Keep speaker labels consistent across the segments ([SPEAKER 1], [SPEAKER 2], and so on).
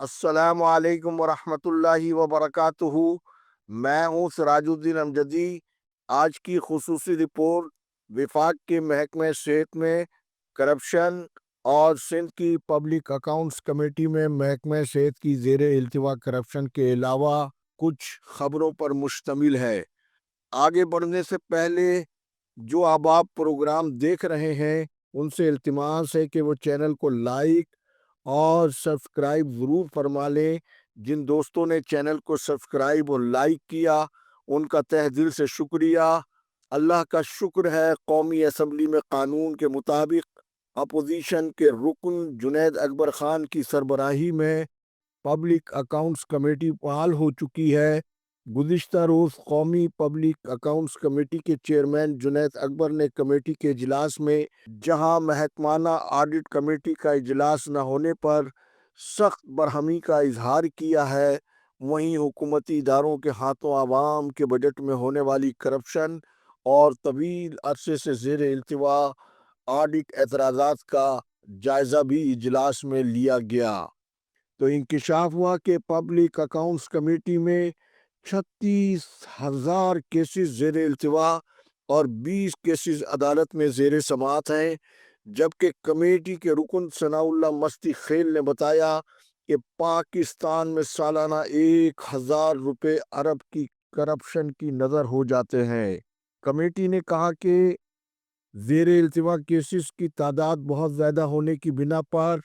[SPEAKER 1] السلام علیکم ورحمۃ اللہ وبرکاتہ۔ میں ہوں سراج الدین امجدی۔ آج کی خصوصی رپورٹ وفاق کے محکمہ صحت میں کرپشن اور سندھ کی پبلک اکاؤنٹس کمیٹی میں محکمہ صحت کی زیر التوا کرپشن کے علاوہ کچھ خبروں پر مشتمل ہے۔ آگے بڑھنے سے پہلے جو آپ پروگرام دیکھ رہے ہیں ان سے التماس ہے کہ وہ چینل کو لائک اور سبسکرائب ضرور فرما لیں۔ جن دوستوں نے چینل کو سبسکرائب اور لائک کیا ان کا تہ دل سے شکریہ۔ اللہ کا شکر ہے قومی اسمبلی میں قانون کے مطابق اپوزیشن کے رکن جنید اکبر خان کی سربراہی میں پبلک اکاؤنٹس کمیٹی فعال ہو چکی ہے۔ گزشتہ روز قومی پبلک اکاؤنٹس کمیٹی کے چیئرمین جنید اکبر نے کمیٹی کے اجلاس میں جہاں محکمانہ آڈٹ کمیٹی کا اجلاس نہ ہونے پر سخت برہمی کا اظہار کیا ہے، وہیں حکومتی اداروں کے ہاتھوں عوام کے بجٹ میں ہونے والی کرپشن اور طویل عرصے سے زیر التوا آڈٹ اعتراضات کا جائزہ بھی اجلاس میں لیا گیا۔ تو انکشاف ہوا کہ پبلک اکاؤنٹس کمیٹی میں 36,000 کیسز زیر التوا اور 20 کیسز عدالت میں زیر سماعت ہیں، جبکہ کمیٹی کے رکن ثناء اللہ مستی خیل نے بتایا کہ پاکستان میں سالانہ 1,000 روپے ارب کی کرپشن کی نظر ہو جاتے ہیں۔ کمیٹی نے کہا کہ زیر التوا کیسز کی تعداد بہت زیادہ ہونے کی بنا پر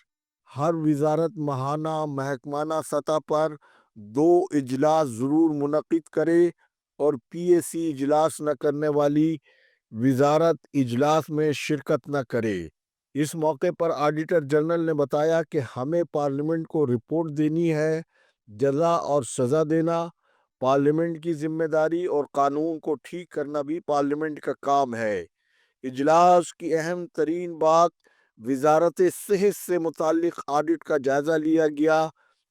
[SPEAKER 1] ہر وزارت ماہانہ محکمانہ سطح پر 2 اجلاس ضرور منعقد کرے اور پی اے سی اجلاس نہ کرنے والی وزارت اجلاس میں شرکت نہ کرے۔ اس موقع پر آڈیٹر جنرل نے بتایا کہ ہمیں پارلیمنٹ کو رپورٹ دینی ہے، جزا اور سزا دینا پارلیمنٹ کی ذمہ داری اور قانون کو ٹھیک کرنا بھی پارلیمنٹ کا کام ہے۔ اجلاس کی اہم ترین بات وزارت صحت سے متعلق آڈٹ کا جائزہ لیا گیا،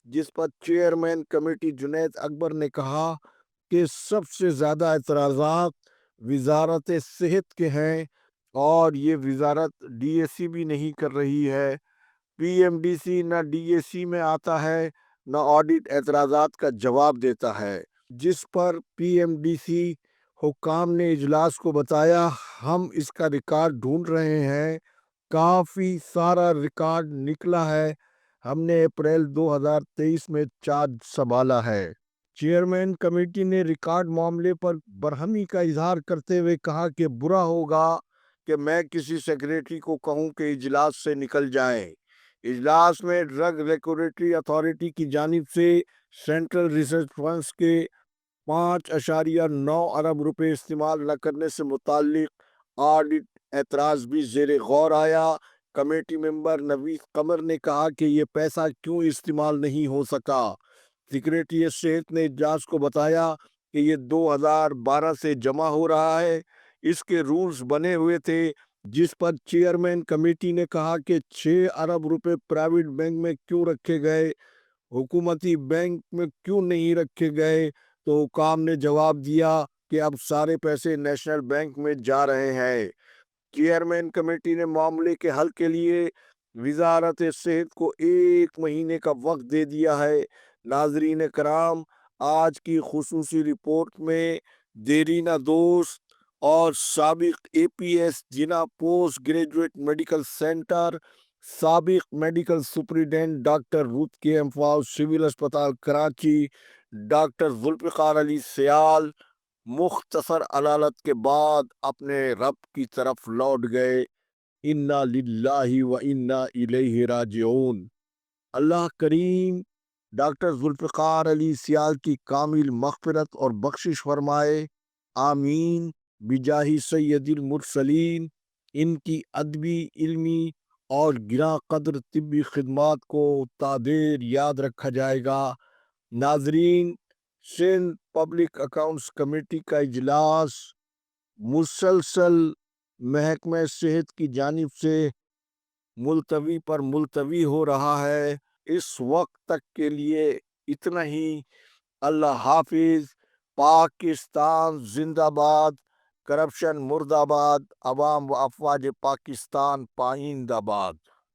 [SPEAKER 1] جس پر چیئرمین کمیٹی جنید اکبر نے کہا کہ سب سے زیادہ اعتراضات وزارت صحت کے ہیں اور یہ وزارت ڈی اے سی بھی نہیں کر رہی ہے۔ پی ایم ڈی سی نہ ڈی اے سی میں آتا ہے نہ آڈٹ اعتراضات کا جواب دیتا ہے، جس پر پی ایم ڈی سی حکام نے اجلاس کو بتایا ہم اس کا ریکارڈ ڈھونڈ رہے ہیں، کافی سارا ریکارڈ نکلا ہے، ہم نے اپریل 2023 میں چارج سنبھالا ہے۔ چیئرمین کمیٹی نے ریکارڈ معاملے پر برہمی کا اظہار کرتے ہوئے کہا کہ برا ہوگا کہ میں کسی سیکریٹری کو کہوں کہ اجلاس سے نکل جائیں۔ اجلاس میں ڈرگ ریگولیٹری اتھارٹی کی جانب سے سینٹرل ریسرچ فنڈز کے 5.9 ارب روپے استعمال نہ کرنے سے متعلق آڈٹ اعتراض بھی زیر غور آیا۔ کمیٹی ممبر نوید قمر نے کہا کہ یہ پیسہ کیوں استعمال نہیں ہو سکا۔ سیکریٹری صحت نے اجلاس کو بتایا کہ یہ 2012 سے جمع ہو رہا ہے، اس کے رولز بنے ہوئے تھے، جس پر چیئرمین کمیٹی نے کہا کہ 6 ارب روپے پرائیویٹ بینک میں کیوں رکھے گئے، حکومتی بینک میں کیوں نہیں رکھے گئے، تو حکام نے جواب دیا کہ اب سارے پیسے نیشنل بینک میں جا رہے ہیں۔ چیئرمین کمیٹی نے معاملے کے حل کے لیے وزارت صحت کو 1 مہینے کا وقت دے دیا ہے۔ ناظرین کرام، آج کی خصوصی رپورٹ میں دیرینہ دوست اور سابق اے پی ایس جناح پوسٹ گریجویٹ میڈیکل سینٹر، سابق میڈیکل سپرنٹینڈنٹ ڈاکٹر رود کے امفاؤ سول اسپتال کراچی ڈاکٹر ذوالفقار علی سیال مختصر علالت کے بعد اپنے رب کی طرف لوٹ گئے۔ انا للہ و انا الیہ راجعون۔ اللہ کریم ڈاکٹر ذوالفقار علی سیال کی کامل مغفرت اور بخشش فرمائے، آمین بجاہ سید المرسلین۔ ان کی ادبی، علمی اور گراں قدر طبی خدمات کو تا دیر یاد رکھا جائے گا۔ ناظرین، سندھ پبلک اکاؤنٹس کمیٹی کا اجلاس مسلسل محکمہ صحت کی جانب سے ملتوی پر ملتوی ہو رہا ہے۔ اس وقت تک کے لیے اتنا ہی۔ اللہ حافظ۔ پاکستان زندہ باد، کرپشن مرد آباد، عوام و افواج پاکستان پائندہ باد۔